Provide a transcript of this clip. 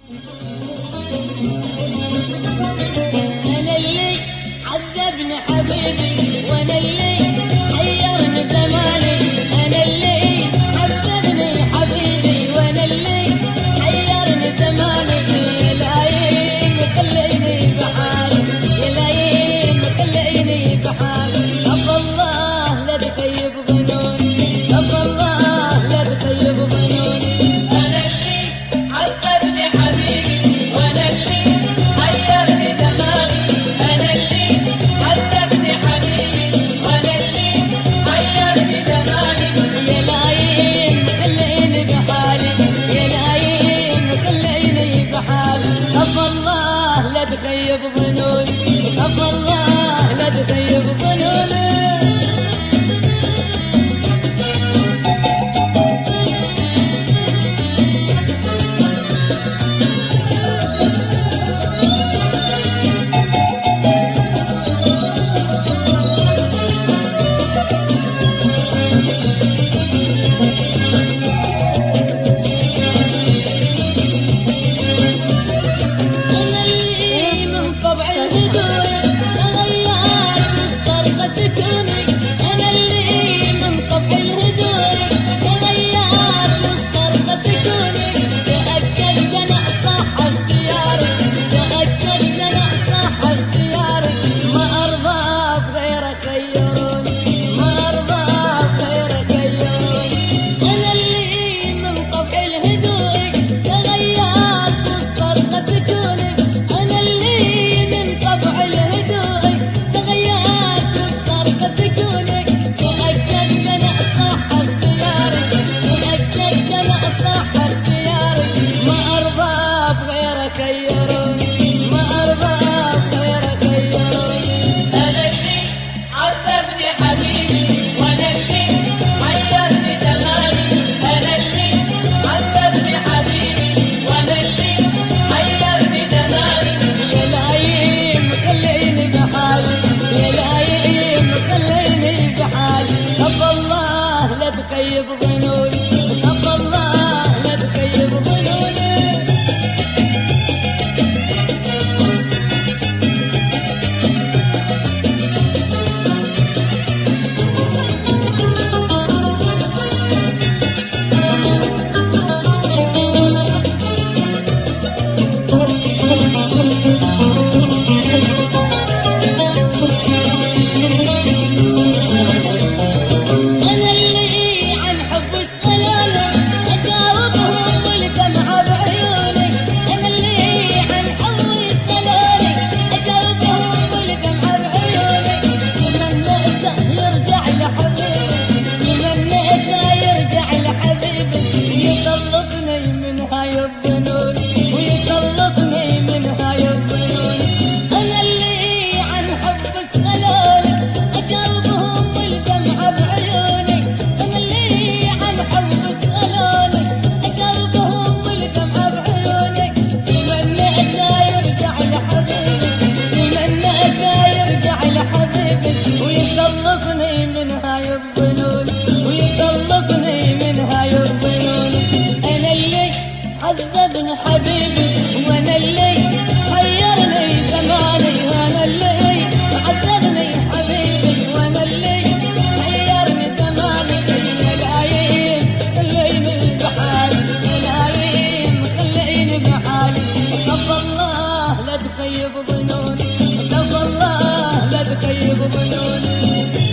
أنا اللي عذبني حبيبي وأنا اللي حيرني زماني. أنا اللي عذبني حبيبي وأنا اللي حيرني زماني. يا لايم خليني بحالي، يا لايم خليني بحالي. طب الله لا تخيب ظنوني، طب الله لا تخيب ظنوني. أنا اللي عذبني حبيبي وأنا اللي حيرني زماني. أنا اللي عذبني حبيبي وأنا اللي حيرني زماني. يا لايم خليني بحالي، يا لايم خليني بحالي. طب الله لا تخيب ظنوني، طب الله لا تخيب ظنوني. تخيب ظنوني، طب الله لا تخيب ظنوني. ويخلصني من هاي الظنون، ويخلصني من هاي الظنون. أنا اللي عذبني حبيبي وأنا اللي حيرني زماني. أنا اللي عذبني حبيبي وأنا اللي حيرني زماني. يا لايم خليني بحالي، يا لايم خليني بحالي. طب الله لا تخيب ظنوني، طب الله لا تخيب ظنوني.